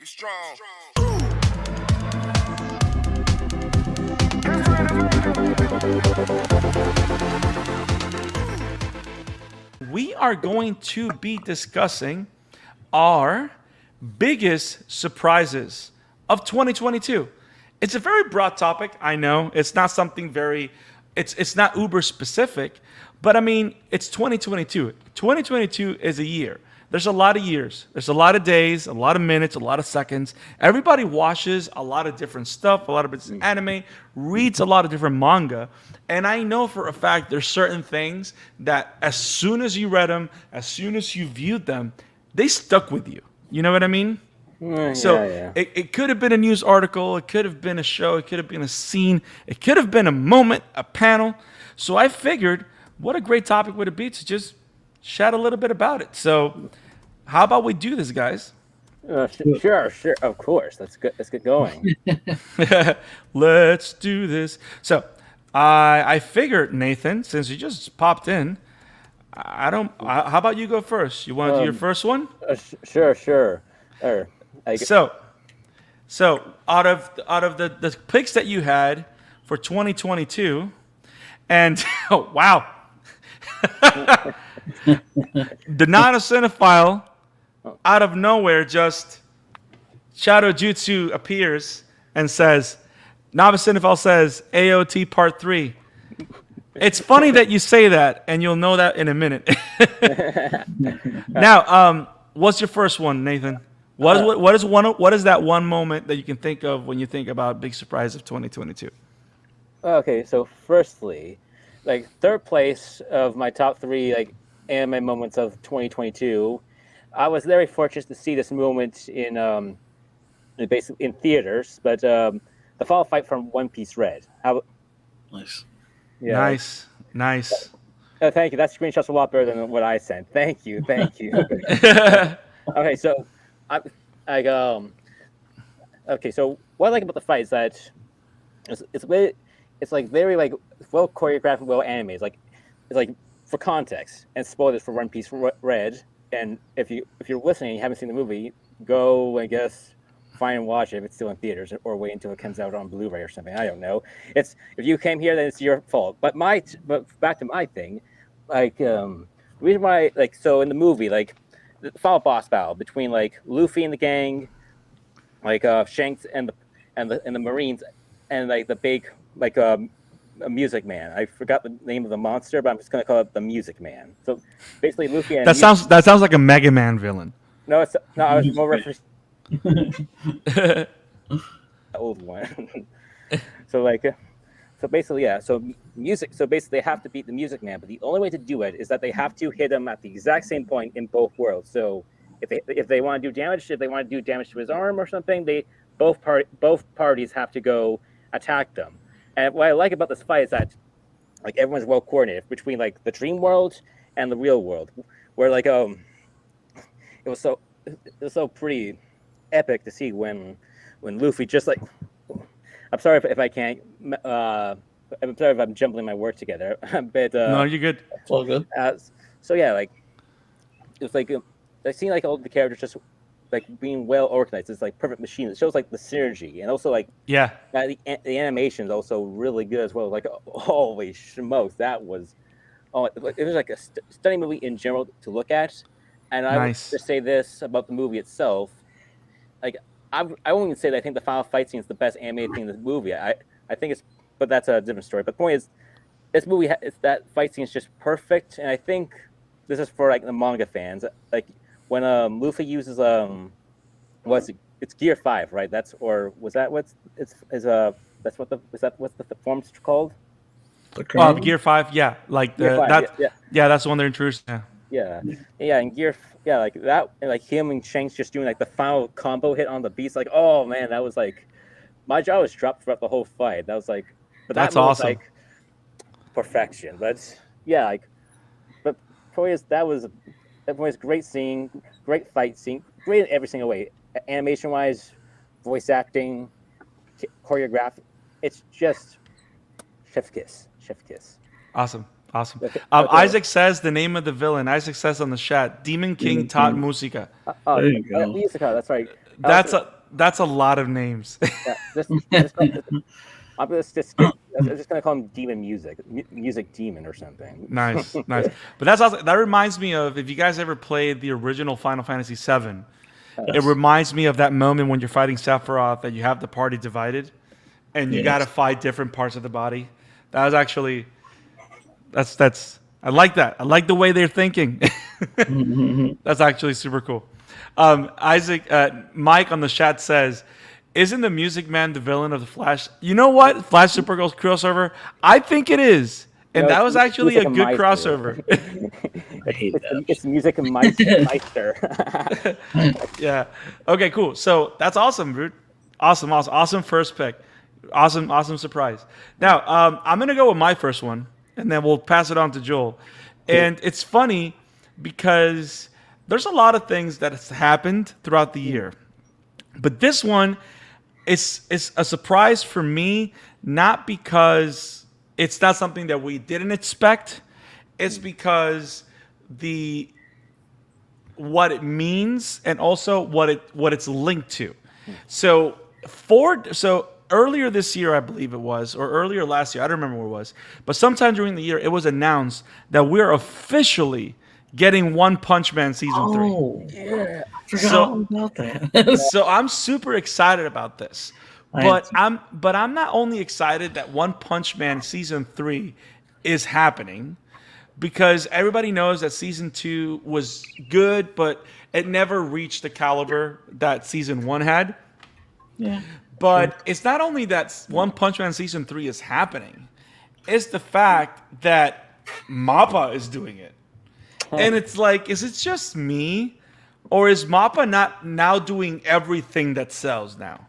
Get strong. We are going to be discussing our biggest surprises of 2022. It's a very broad topic. I know it's not something very, it's not uber specific, but I mean it's 2022. 2022 is a year. There's a lot of years. There's a lot of days, a lot of minutes, a lot of seconds. Everybody watches a lot of different stuff, a lot of it's anime, reads a lot of different manga. And I know for a fact there's certain things that as soon as you read them, as soon as you viewed them, they stuck with you. You know what I mean? So Yeah. it could have been a news article, it could have been a show, it could have been a scene, it could have been a moment, a panel. So I figured, what a great topic would it be to just chat a little bit about it. So how about we do this, guys? Sure. Of course. Let's get going. Let's do this. So I figured, Nathan, since you just popped in, I don't. How about you go first? You want to do your first one? Sure. I, So out of the picks that you had for 2022, and oh, wow, the not a cinephile out of nowhere just Shadow Jutsu appears and says, Novice Cinephile says AOT Part 3. It's funny that you say that, and you'll know that in a minute. Now, what's your first one, Nathan? What is that one moment that you can think of when you think about big surprise of 2022? okay. So firstly, like third place of my top three anime moments of 2022. I was very fortunate to see this moment basically in theaters, but the fall fight from One Piece Red. Nice. Yeah. Nice. Thank you. That screenshot's a lot better than what I sent. Thank you. Okay, so I like okay, so what I like about the fight is that it's like very well choreographed and well animated. It's like for context and spoilers for One Piece Red. And if you're listening and you haven't seen the movie, go find and watch it if it's still in theaters, or wait until it comes out on Blu-ray or something. I don't know. If you came here, then it's your fault. But back to my thing, the reason why so in the movie the final boss battle between Luffy and the gang, Shanks and the Marines, and the big a music man. I forgot the name of the monster, but I'm just gonna call it the Music Man. So basically, Luffy and That sounds like a Mega Man villain. no, I was more referencing the old one. so so basically, yeah. So basically, they have to beat the Music Man, but the only way to do it is that they have to hit him at the exact same point in both worlds. So if they want to do damage, if they want to do damage to his arm or something, both parties have to go attack them. And what I like about this fight is that everyone's well coordinated between the dream world and the real world, where it was so pretty epic to see when Luffy just I'm sorry if I can't I'm sorry if I'm jumbling my words together, but No, you're good. It's all good. so yeah, it's I seen all the characters just being well organized. It's perfect machine. It shows the synergy, and also Yeah. the animation is also really good as well. Holy smokes, that was it was a stunning movie in general to look at. And I would Nice. just say this about the movie itself. I won't even say that I think the final fight scene is the best animated thing in the movie. I think it's, but that's a different story. But the point is, this movie that fight scene is just perfect, and I think this is for the manga fans. When Luffy uses what's it? It's Gear 5, right? That's what's the form's called? The crown. Gear 5, yeah. Gear 5, Yeah, that's the one they're introduced. Yeah. And like that, and him and Shanks just doing the final combo hit on the beats. Oh man, that was my jaw was dropped throughout the whole fight. That was but That's that was awesome. Perfection. But yeah, but probably that was great scene, great fight scene, great in every single way, animation wise, voice acting, choreographed. It's just chef kiss. Awesome. Okay. Isaac says the name of the villain. Isaac says on the chat, Demon King Tot Musica. There you go. Musica, that's right. That's a lot of names. Yeah, I'm just gonna call him Demon Music, Music Demon or something. Nice. But that's also, that reminds me of, if you guys ever played the original Final Fantasy VII, it reminds me of that moment when you're fighting Sephiroth that you have the party divided, and you got to fight different parts of the body. That was actually that's I like that. I like the way they're thinking. That's actually super cool. Isaac, Mike on the chat says, "Isn't the Music Man the villain of the Flash?" You know what? Flash Supergirl crossover. I think it is, and that was actually a good crossover. I hate that. It's Music Meister. Yeah. Okay. Cool. So that's awesome, dude. Awesome first pick. Awesome surprise. Now, I'm gonna go with my first one, and then we'll pass it on to Joel. And it's funny because there's a lot of things that has happened throughout the year, but this one is a surprise for me, not because it's not something that we didn't expect. It's because what it means and also what it's linked to. So earlier this year, I believe it was, or earlier last year, I don't remember what it was, but sometime during the year, it was announced that we're officially getting One Punch Man season 3. Oh, yeah, I forgot all about that. So I'm super excited about this, but I'm not only excited that One Punch Man season 3 is happening, because everybody knows that season 2 was good, but it never reached the caliber that season 1 had. Yeah. But it's not only that One Punch Man season 3 is happening, it's the fact that MAPPA is doing it. And it's like, is it just me? Or is MAPPA not now doing everything that sells now?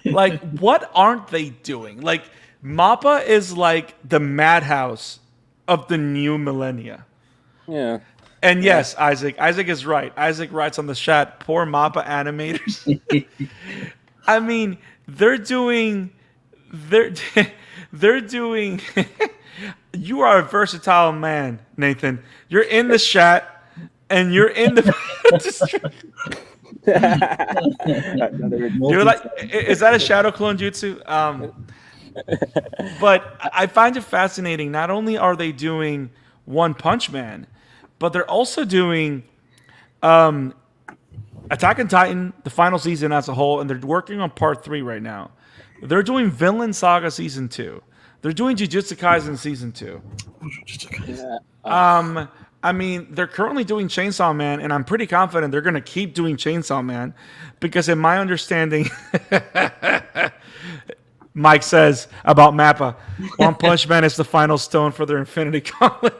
Like, what aren't they doing? Like, MAPPA is like the madhouse of the new millennia. Yeah. And yes, Isaac is right. Isaac writes on the chat, poor MAPPA animators. I mean, they're doing you are a versatile man, Nathan. You're in the chat and you're in the you're like, is that a shadow clone jutsu? But I find it fascinating. Not only are they doing One Punch Man, but they're also doing Attack on Titan, the final season as a whole, and they're working on part 3 right now. They're doing Vinland Saga season 2. They're doing Jujutsu Kaisen season 2. I mean, they're currently doing Chainsaw Man, and I'm pretty confident they're going to keep doing Chainsaw Man, because in my understanding, Mike says about MAPPA, One Punch Man is the final stone for their Infinity Gauntlet.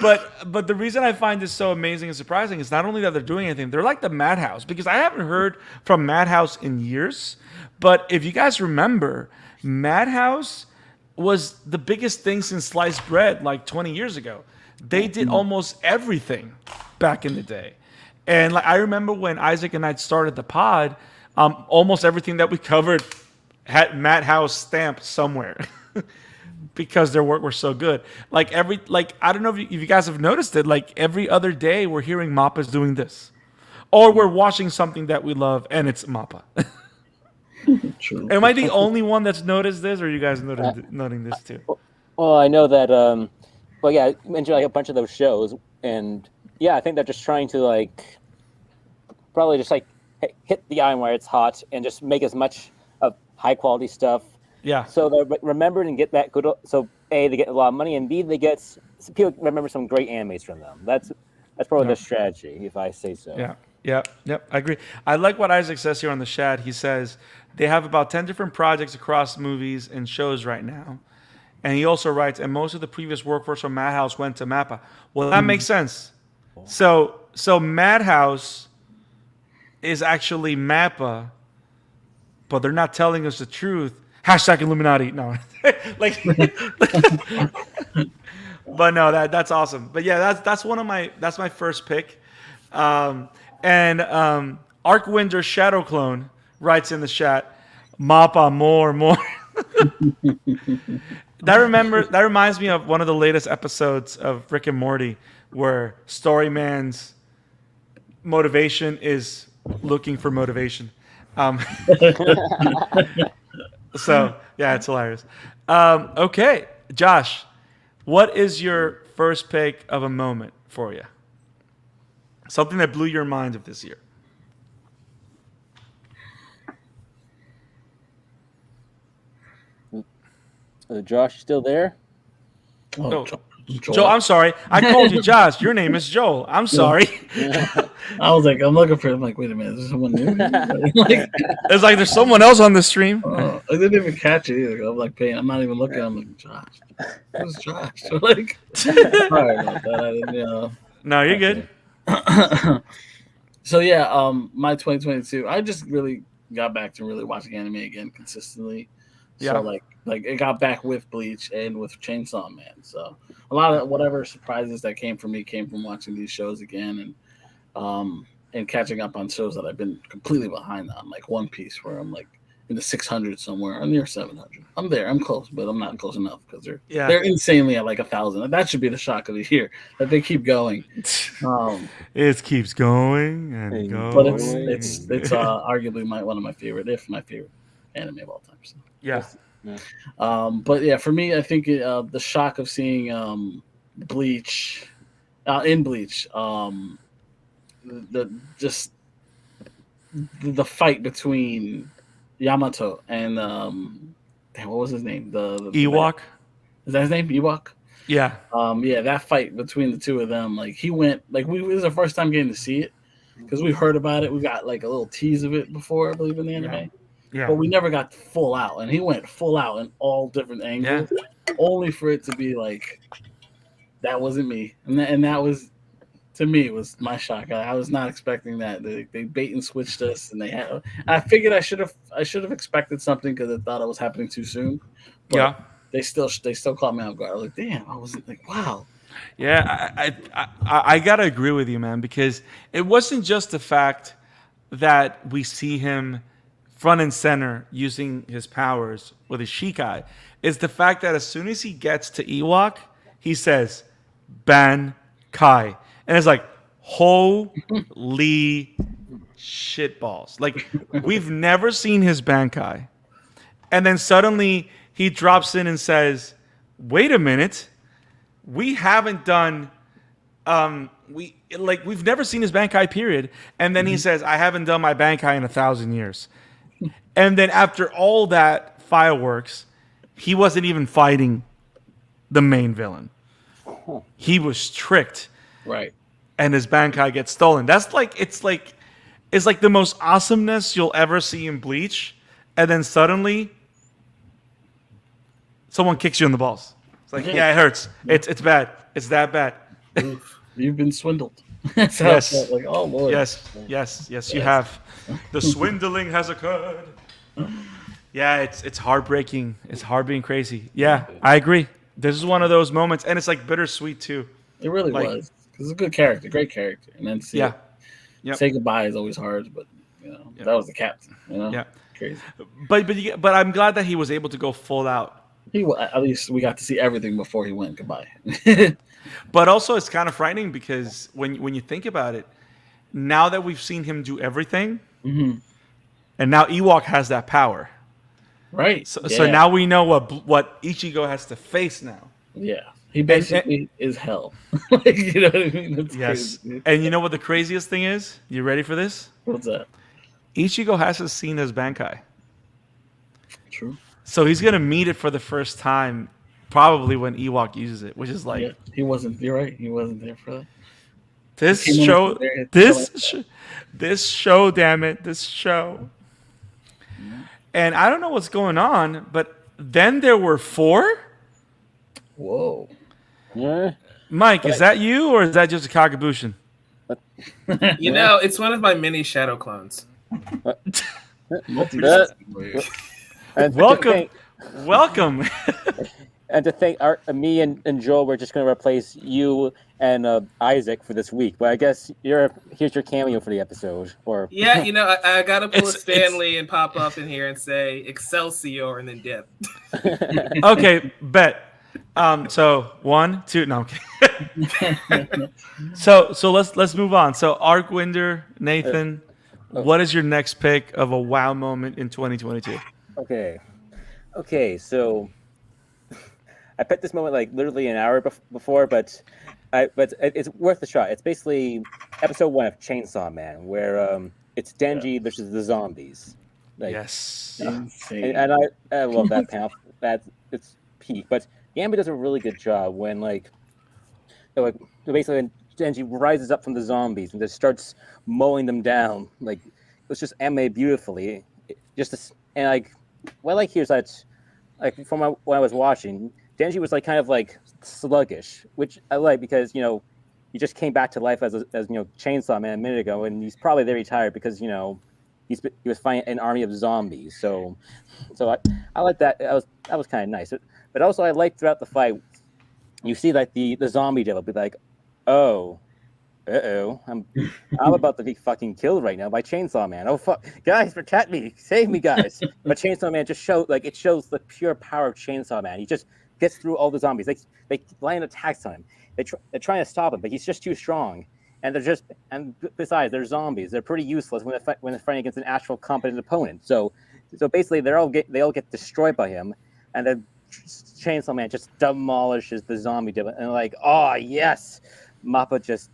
But the reason I find this so amazing and surprising is not only that they're doing anything, they're like the Madhouse, because I haven't heard from Madhouse in years. But if you guys remember, Madhouse was the biggest thing since sliced bread like 20 years ago. They did almost everything back in the day. And like I remember when Isaac and I started the pod, almost everything that we covered had Madhouse stamped somewhere. Because their work was so good. I don't know if you guys have noticed it, like every other day we're hearing MAPPA's doing this. Or we're watching something that we love and it's MAPPA. True. Am I the only one that's noticed this, or are you guys noting this too? Well, I know that you mentioned like a bunch of those shows, and yeah, I think they're just trying to like probably just like hit the iron where it's hot and just make as much of high quality stuff. Yeah. So they remember and get that good. So A, they get a lot of money, and B, they get people remember some great animes from them. That's probably their strategy, if I say so. Yeah. I agree. I like what Isaac says here on the chat. He says they have about 10 different projects across movies and shows right now. And he also writes, and most of the previous workforce from Madhouse went to MAPPA. Well, that makes sense. So Madhouse is actually MAPPA, but they're not telling us the truth. Hashtag Illuminati. No. But no, that's awesome. But yeah, that's my first pick. And Arcwinder Shadow Clone writes in the chat, MAPPA more. That reminds me of one of the latest episodes of Rick and Morty where Storyman's motivation is looking for motivation. Um, so yeah, it's hilarious. Okay, Josh, what is your first pick of a moment for you? Something that blew your mind of this year. Josh, you still there? Oh, Joel. Joel, I'm sorry. I called you Josh. Your name is Joel. I'm sorry. I was like, I'm looking for him. Like, wait a minute, is there someone new? Like, It's like there's someone else on the stream. I didn't even catch it either. I'm like, paying. I'm not even looking. I'm like, Josh. Who's Josh? Like, sorry about that. I didn't, No, you're good. So yeah, my 2022. I just really got back to really watching anime again consistently. Yeah. So like it got back with Bleach and with Chainsaw Man. So a lot of whatever surprises that came from me came from watching these shows again and catching up on shows that I've been completely behind on, like One Piece, where I'm like in the 600 somewhere, or near 700. I'm there. I'm close, but I'm not close enough because they're insanely at like 1,000. That should be the shock of the year that they keep going. It keeps going and going. But it's arguably one of my favorite, if my favorite anime of all time. So. Yeah. But yeah, for me, I think the shock of seeing Bleach in Bleach, the fight between Yamamoto and what was his name? The Ewok. Is that his name? Ewok? Yeah. Yeah, that fight between the two of them, like he went, like it was our first time getting to see it because we heard about it. We got like a little tease of it before, I believe, in the anime. Yeah. But we never got full out, and he went full out in all different angles, only for it to be like, that wasn't me, and that was, to me, was my shock. I was not expecting that. They bait and switched us, and I figured I should have expected something because I thought it was happening too soon. But they still caught me off guard. I was like, damn, I wasn't like, wow. Yeah, I gotta agree with you, man, because it wasn't just the fact that we see him front and center using his powers with his Shikai. It's the fact that as soon as he gets to Ewok, he says, Ban Kai. And it's like, holy shitballs. Like, we've never seen his Bankai. And then suddenly he drops in and says, wait a minute. We haven't done, we've never seen his Bankai, period. And then he says, I haven't done my Bankai in 1,000 years. And then after all that fireworks, he wasn't even fighting the main villain. He was tricked. Right. And his Bankai gets stolen. That's like it's like the most awesomeness you'll ever see in Bleach. And then suddenly someone kicks you in the balls. It's like, yeah, it hurts. It's bad. It's that bad. You've been swindled. That's how it felt. Like, oh Lord. Yes, you have. The swindling has occurred. Yeah, it's heartbreaking. It's heartbreaking crazy. Yeah, I agree. This is one of those moments, and it's like bittersweet too. It really was. Because it's a good character, great character. And then say goodbye is always hard, but that was the captain. Crazy. But I'm glad that he was able to go full out. At least we got to see everything before he went goodbye. But also, it's kind of frightening because when you think about it, now that we've seen him do everything, and now Ewok has that power, right? So now we know what Ichigo has to face now. Yeah, he basically is hell. Like, you know what I mean? That's crazy. And you know what the craziest thing is? You ready for this? What's that? Ichigo hasn't seen his Bankai. True. So he's gonna meet it for the first time, probably when Ewok uses it, which is like he wasn't. You're right. He wasn't there for that. This show, damn it, this show. And I don't know what's going on, but then there were 4. Whoa. Yeah. Mike, is that you or is that just a Kagabushin? It's one of my mini shadow clones. Welcome. And to think, me and Joel were just going to replace you and Isaac for this week, but I guess here's your cameo for the episode. Or I gotta pull a Stanley and pop up in here and say Excelsior and then dip. Okay, bet. So 1, 2, no. Okay. So let's move on. So Argwinder, Nathan, what is your next pick of a wow moment in 2022? Okay. So I picked this moment like literally an hour before, but it's worth a shot. It's basically episode 1 of Chainsaw Man, where it's Denji versus the zombies. Like, Yes. Insane. and I love that panel. It's peak. But Yambi does a really good job when basically when Denji rises up from the zombies and just starts mowing them down. Like, it's just animated beautifully. And what I like here is that from when I was watching, Denji was kind of sluggish, which I like because he just came back to life as Chainsaw Man a minute ago, and he's probably very tired because he was fighting an army of zombies. So I like that. That was kind of nice. But also I like throughout the fight, you see the zombie devil be like, oh, I'm about to be fucking killed right now by Chainsaw Man. Oh fuck, guys, protect me, save me, guys! But Chainsaw Man just shows the pure power of Chainsaw Man. He just gets through all the zombies. They land attacks on him. They're trying to stop him, but he's just too strong. And besides, they're zombies. They're pretty useless when they're fighting against an actual competent opponent. So basically, they all get destroyed by him, and then Chainsaw Man just demolishes the zombie devil. And oh yes, Mappa just.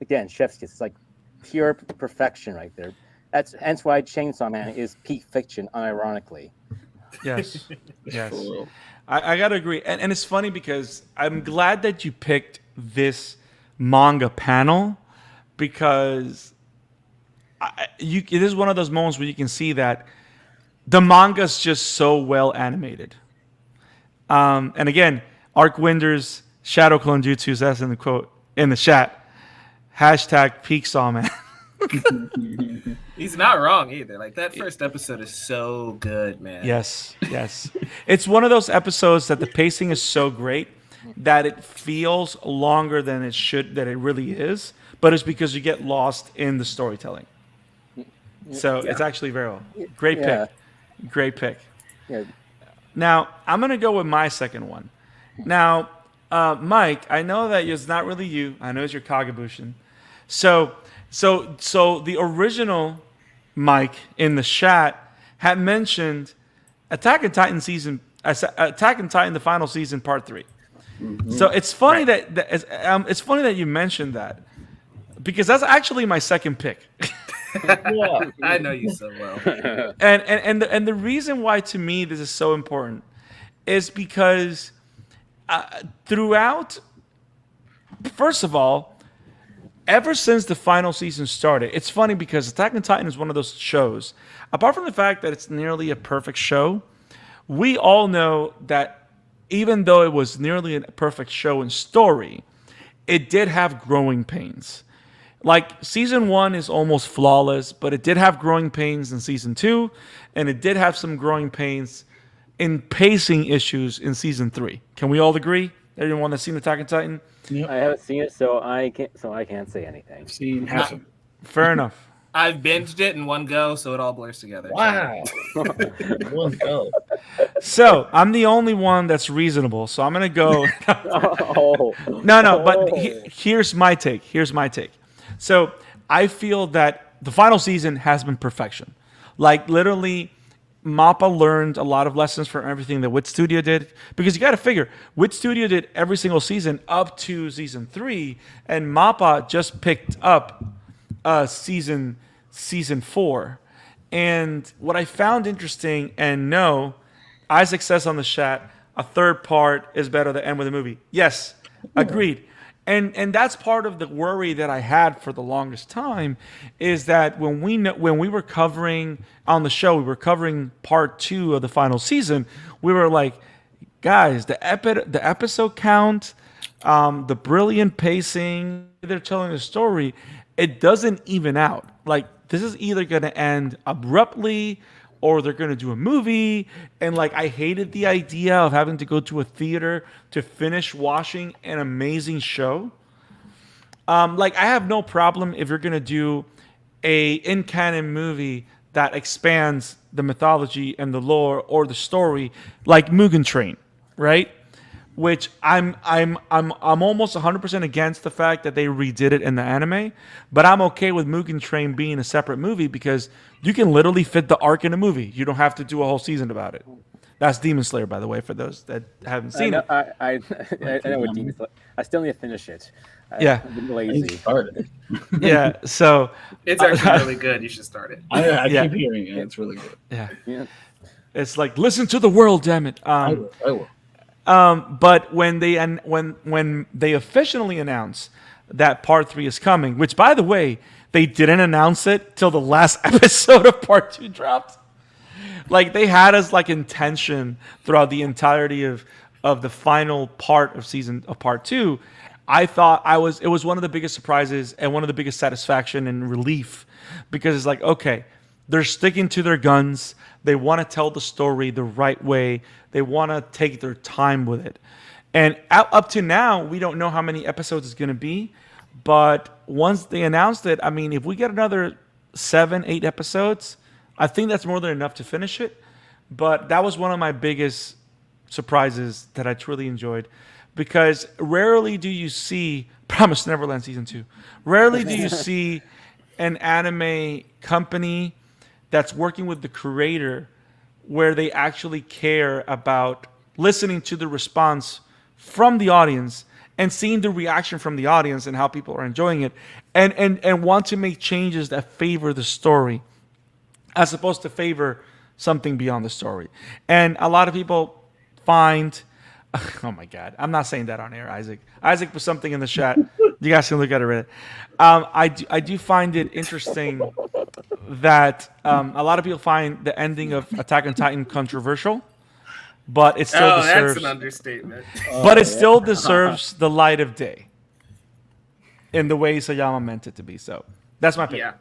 Again, chef's kiss. It's pure perfection right there. Hence why Chainsaw Man is peak fiction, unironically. Yes. I gotta agree, and it's funny because I'm glad that you picked this manga panel because it is one of those moments where you can see that the manga's just so well animated. And again, Arc Winder's Shadow Clone Jutsu says in the quote in the chat. # peak Saw Man. He's not wrong either. That first episode is so good, man. Yes. It's one of those episodes that the pacing is so great that it feels longer than it really is, but it's because you get lost in the storytelling. So it's actually very well. Great pick. Yeah. Now, I'm going to go with my second one. Now, Mike, I know that it's not really you. I know it's your Kagebushin. So the original Mike in the chat had mentioned Attack on Titan the final season part 3. Mm-hmm. So it's funny it's funny that you mentioned that because that's actually my second pick. Yeah, I know you so well. And the reason why to me this is so important is because throughout, first of all, ever since the final season started, it's funny because Attack on Titan is one of those shows. Apart from the fact that it's nearly a perfect show, we all know that even though it was nearly a perfect show in story, it did have growing pains. Season 1 is almost flawless, but it did have growing pains in season 2, and it did have some growing pains in pacing issues in season 3. Can we all agree? Everyone that's seen Attack on Titan? Yep. I haven't seen it, so I can't say anything. Seen half of it. Fair enough. I've binged it in one go, so it all blurs together. Wow. One go. So I'm the only one that's reasonable. So I'm gonna go. No. But here's my take. So I feel that the final season has been perfection. Literally, Mappa learned a lot of lessons from everything that Wit Studio did. Because you got to figure, Wit Studio did every single season up to season 3, and Mappa just picked up season 4. And what I found interesting, and no, Isaac says on the chat, a third part is better than end with a movie. Yes, agreed. And that's part of the worry that I had for the longest time, is that when we were covering on the show, we were covering part 2 of the final season. We were like, guys, the episode count, the brilliant pacing, they're telling a story, it doesn't even out. This is either going to end abruptly or they're going to do a movie. And I hated the idea of having to go to a theater to finish watching an amazing show. I have no problem if you're going to do a in-canon movie that expands the mythology and the lore or the story, like Mugen Train, right? which I'm almost 100% against the fact that they redid it in the anime, but I'm okay with Mugen Train being a separate movie because you can literally fit the arc in a movie. You don't have to do a whole season about it. That's Demon Slayer, by the way, for those that haven't seen it. I know what Demon Slayer. I still need to finish it. Yeah. I've been lazy. Yeah, so It's actually really good. You should start it. I keep hearing it. It's really good. Yeah. It's like, listen to the world, damn it. I will. But when they officially announce that part 3 is coming, which by the way, they didn't announce it till the last episode of part 2 dropped. Like they had us like in tension throughout the entirety of the final part of part 2. I thought it was one of the biggest surprises and one of the biggest satisfaction and relief, because it's like, okay, they're sticking to their guns. They want to tell the story the right way. They want to take their time with it. And up to now, we don't know how many episodes it's going to be. But once they announced it, I mean, if we get another 7-8 episodes, I think that's more than enough to finish it. But that was one of my biggest surprises that I truly enjoyed. Because rarely do you see Promised Neverland Season 2. Rarely do you see an anime company that's working with the creator where they actually care about listening to the response from the audience and seeing the reaction from the audience and how people are enjoying it, and want to make changes that favor the story as opposed to favor something beyond the story. And a lot of people find... Oh my God! I'm not saying that on air, Isaac. Isaac put something in the chat. You guys can look at it. I do find it interesting that a lot of people find the ending of Attack on Titan controversial, but it still deserves. That's an understatement. But it still deserves the light of day in the way Sayama meant it to be. So that's my pick. Yeah,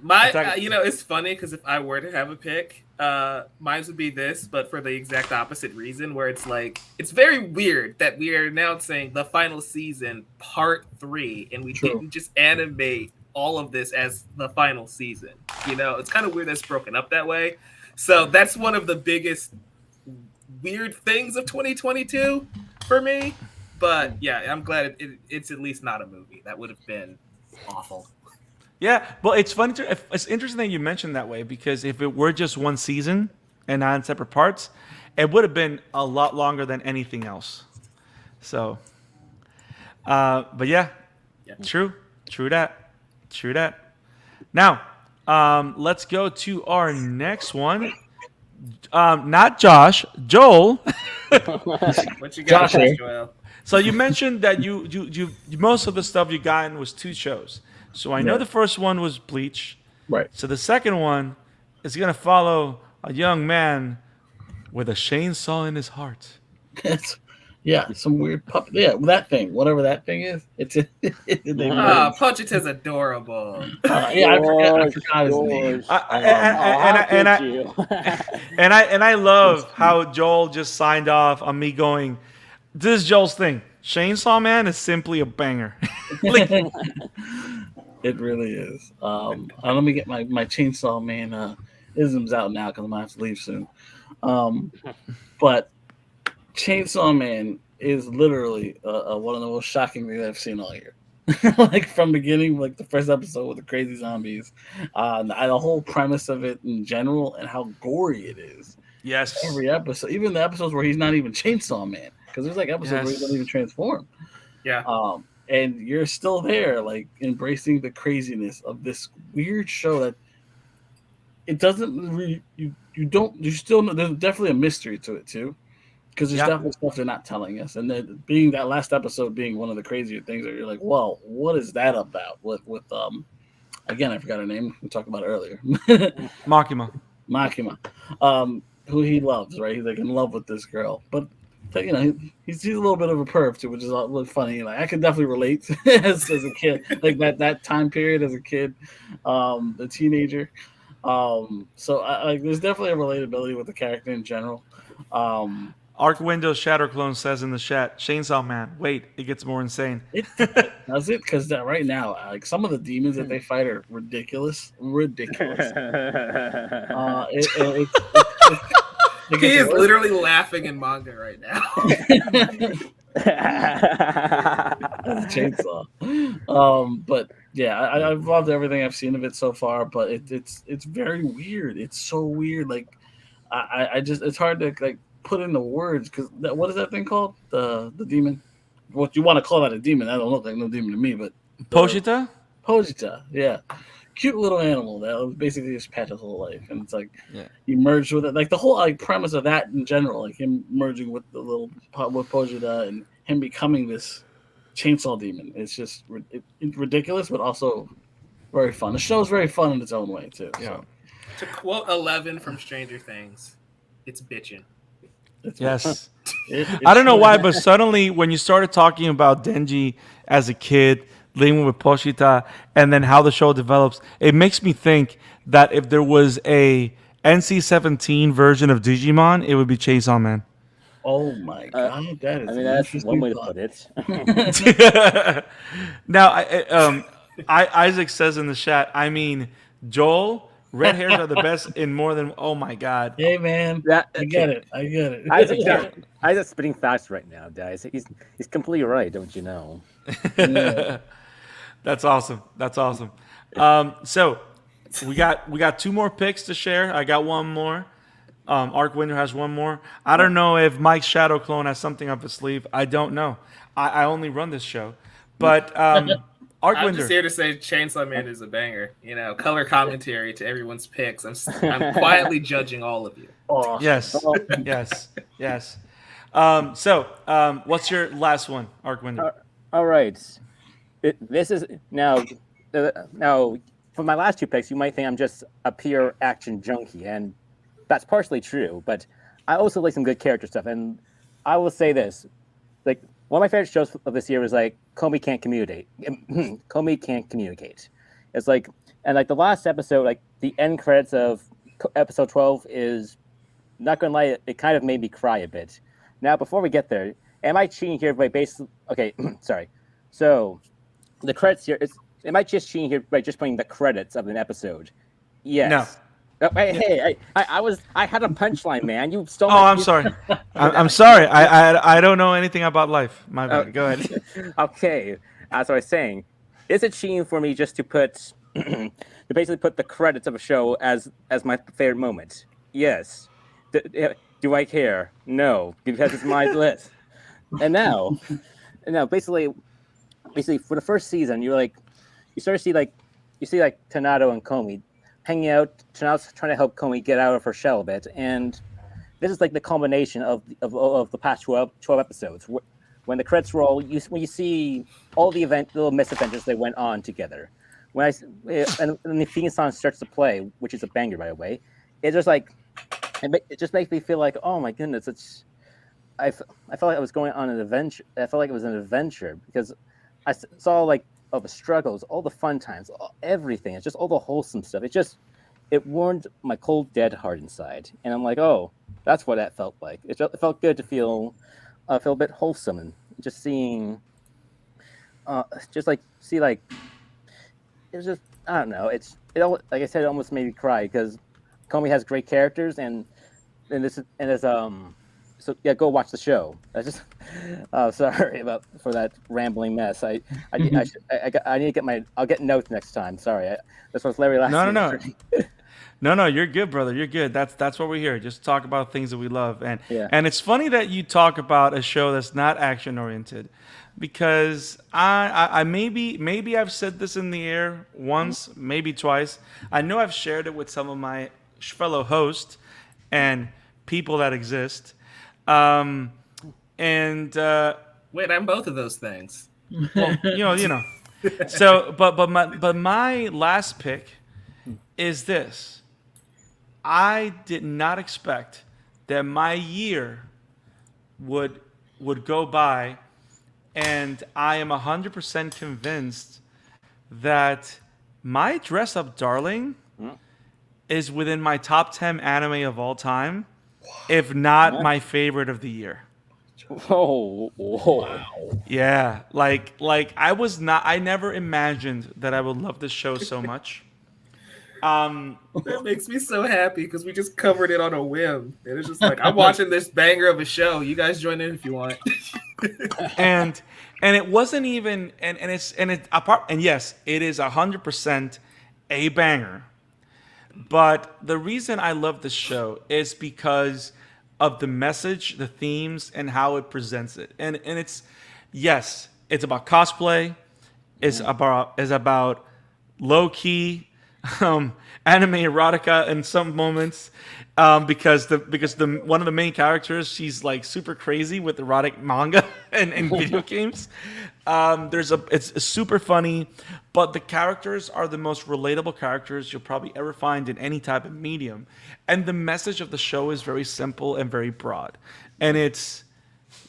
it's funny because if I were to have a pick, mine would be this, but for the exact opposite reason, where it's like it's very weird that we are announcing the final season, part 3, and we didn't just animate all of this as the final season. It's kind of weird that's broken up that way. So that's one of the biggest weird things of 2022 for me. But yeah, I'm glad it's at least not a movie. That would have been awful. Yeah, well, it's funny. It's interesting that you mentioned that way, because if it were just one season and not in separate parts, it would have been a lot longer than anything else. So, but yeah, true that. Now, let's go to our next one. Not Josh, Joel. What you got, Joel? So you mentioned that you most of the stuff you gotten was 2 shows. So I know the first one was Bleach. Right. So the second one is going to follow a young man with a chainsaw in his heart. Some weird puppet. Yeah, that thing, whatever that thing is. Punch It is adorable. I forgot his name. And I love how Joel just signed off on me going, this is Joel's thing. Chainsaw Man is simply a banger. It really is. Let me get my Chainsaw Man isms out now because I'm going to have to leave soon. But Chainsaw Man is literally one of the most shocking things I've seen all year. Like from beginning, like the first episode with the crazy zombies, the whole premise of it in general, and how gory it is. Yes. Every episode, even the episodes where he's not even Chainsaw Man, because there's like episodes where he doesn't even transform. Yeah. And you're still there, like embracing the craziness of this weird show that it doesn't really, there's definitely a mystery to it too, because there's definitely stuff they're not telling us. And then being that last episode being one of the crazier things that you're like, well, what is that about? With again, I forgot her name. We talked about it earlier. Makima, who he loves, right? He's like in love with this girl, but he's a little bit of a perv too, which is really funny. Like I can definitely relate as a kid, like that time period as a kid, the teenager. So there's definitely a relatability with the character in general. Arc Windows Shatterclone says in the chat, Chainsaw Man. Wait, it gets more insane. Does it? Because right now, like some of the demons that they fight are ridiculous. He is literally laughing in manga right now. As a chainsaw. But yeah, I've loved everything I've seen of it so far. But it's very weird. It's so weird. Like I just it's hard to like put into words because what is that thing called? The demon. What you want to call that a demon? I don't look like no demon to me, but Pochita? Pojita, yeah, cute little animal that was basically his pet his whole life, and it's like Yeah. you merged with it, like the whole like premise of that in general, like him merging with the little with Pojita and him becoming this chainsaw demon. It's just it's ridiculous, but also very fun. The show's very fun in its own way too. Yeah. So To quote 11 from Stranger Things, it's bitchin'. Yes. it's I don't know really- why, but suddenly when you started talking about Denji as a kid, living with Pochita, and then how the show develops, it makes me think that if there was a NC-17 version of Digimon, it would be Chainsaw Man. Oh my god, that is I mean, an that's one interesting way to thought. put it. Now, Isaac says in the chat, I mean, Joel, red hairs are the best in more than. Oh my God. Hey man, That- I get it. I get it. Isaac's spitting facts right now, guys. He's completely right, don't you know? Yeah. That's awesome. That's awesome. So we got two more picks to share. I got one more. Arc Winter has one more. I don't know if Mike's Shadow Clone has something up his sleeve. I don't know. I only run this show, but Arc I'm Winter. just here to say Chainsaw Man is a banger. You know, color commentary to everyone's picks. I'm quietly judging all of you. Oh, Yes, yes, yes. What's your last one, Arc Winter? All right. This is now. Now, for my last two picks, you might think I'm just a pure action junkie, and that's partially true. But I also like some good character stuff, and I will say this: like one of my favorite shows of this year was like Comey Can't Communicate. Comey Can't Communicate. It's like, and like the last episode, like the end credits of episode 12 is not gonna lie, it kind of made me cry a bit. Now, before we get there, am I cheating here by basically? Okay, sorry. So the credits here is. Am I just cheating here by just putting the credits of an episode? Yes. No. Hey, I had a punchline, man. You stole. Oh, I'm sorry. I'm sorry. I don't know anything about life. My bad. Go ahead. Okay, as I was saying, is it cheating for me just to put to basically put the credits of a show as my favorite moment? Yes. Do I care? No, because it's my list. And now, basically for the first season, you start to see Tanato and Comey hanging out. Tanato's trying to help Comey get out of her shell a bit, and this is like the combination of the past 12 episodes. When the credits roll, when you see all the little misadventures they went on together. And the theme song starts to play, which is a banger, by the way. It's just like it just makes me feel like, oh my goodness, I felt like I was going on an adventure. I felt like it was an adventure because I saw like all the struggles, all the fun times, everything. It's just all the wholesome stuff. It warmed my cold, dead heart inside, and I'm like, oh, that's what that felt like. It felt good to feel a bit wholesome and just seeing, it was just I don't know. Like I said, it almost made me cry because Comey has great characters so yeah, go watch the show. I just sorry for that rambling mess. I need to get I'll get notes next time. Sorry, this was Larry last. No, you're good, brother. You're good. That's what we're here. Just talk about things that we love, and Yeah. and it's funny that you talk about a show that's not action oriented, because I maybe I've said this in the air once, maybe twice. I know I've shared it with some of my fellow hosts and people that exist. Wait, I'm both of those things. Well, you know. So, but my last pick is this. I did not expect that my year would go by, and I am 100% convinced that my Dress Up Darling is within my top 10 anime of all time, if not my favorite of the year. Oh, wow. Yeah, like I never imagined that I would love this show so much. That makes me so happy because we just covered it on a whim. It was just like, I'm watching this banger of a show. You guys join in if you want. and it wasn't even and yes, it is 100% a banger. But the reason I love this show is because of the message, the themes, and how it presents it. And it's yes, it's about cosplay. It's about low key anime erotica in some moments, because the one of the main characters, she's like super crazy with erotic manga and video games. It's super funny, but the characters are the most relatable characters you'll probably ever find in any type of medium, and the message of the show is very simple and very broad, and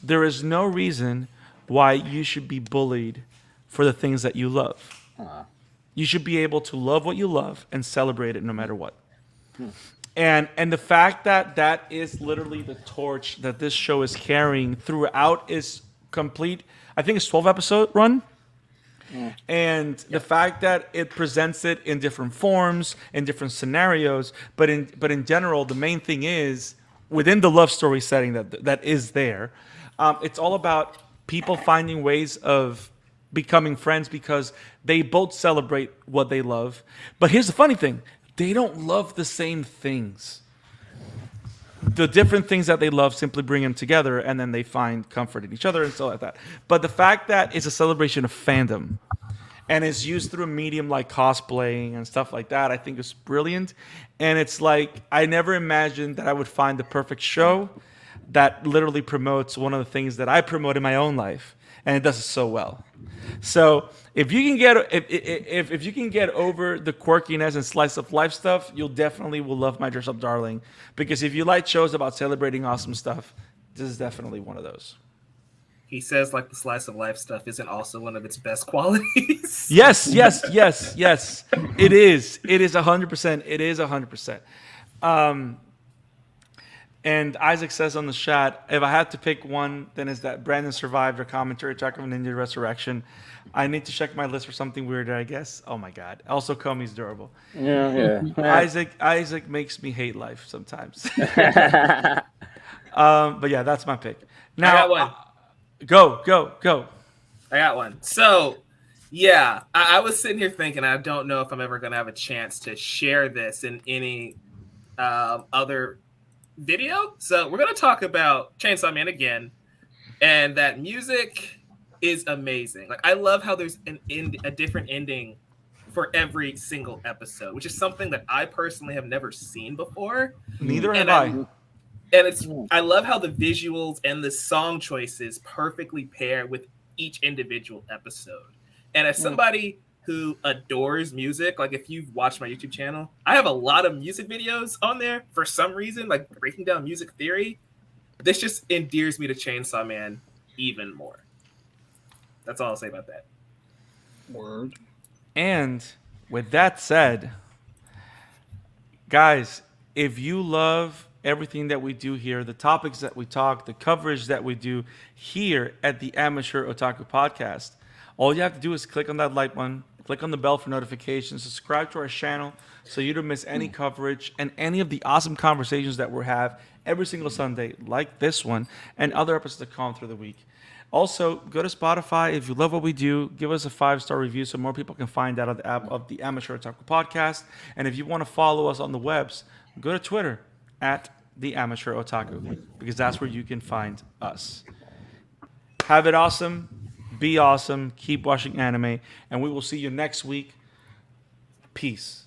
there is no reason why you should be bullied for the things that you love. You should be able to love what you love and celebrate it no matter what. And the fact that that is literally the torch that this show is carrying throughout its complete, I think it's 12 episode run. And the fact that it presents it in different forms, in different scenarios, but in general, the main thing is within the love story setting that is there. It's all about people finding ways of becoming friends because they both celebrate what they love. But here's the funny thing. They don't love the same things. The different things that they love simply bring them together, and then they find comfort in each other and stuff like that. But the fact that it's a celebration of fandom and is used through a medium like cosplaying and stuff like that, I think is brilliant. And it's like, I never imagined that I would find the perfect show that literally promotes one of the things that I promote in my own life. And it does it so well. So if you can get if you can get over the quirkiness and slice of life stuff, you'll definitely will love My Dress Up Darling. Because if you like shows about celebrating awesome stuff, this is definitely one of those. He says like the slice of life stuff isn't also one of its best qualities. Yes. It is. It is 100%. It is 100%. And Isaac says on the chat, if I had to pick one, then is that Brandon survived or commentary Attack of Ninja Resurrection. I need to check my list for something weirder, I guess. Oh my God. Also, Komi's durable. Yeah. Isaac makes me hate life sometimes. But yeah, that's my pick. Now, I got one. Go. I got one. So, yeah, I was sitting here thinking, I don't know if I'm ever going to have a chance to share this in any other video. So we're going to talk about Chainsaw Man again, and that music is amazing. Like, I love how there's a different ending for every single episode, which is something that I personally have never seen before. Neither have I. And I love how the visuals and the song choices perfectly pair with each individual episode. And as somebody who adores music, like if you've watched my YouTube channel, I have a lot of music videos on there for some reason, like breaking down music theory. This just endears me to Chainsaw Man even more. That's all I'll say about that. Word. And with that said, guys, if you love everything that we do here, the topics that we talk, the coverage that we do here at the Amateur Otaku Podcast, all you have to do is click on that like button, click on the bell for notifications, subscribe to our channel so you don't miss any coverage and any of the awesome conversations that we have every single Sunday, like this one, and other episodes that come through the week. Also, go to Spotify. If you love what we do, give us a 5-star review so more people can find out of the app of the Amateur Otaku Podcast. And if you want to follow us on the webs, go to Twitter at the Amateur Otaku, because that's where you can find us. Have it awesome. Be awesome. Keep watching anime. And we will see you next week. Peace.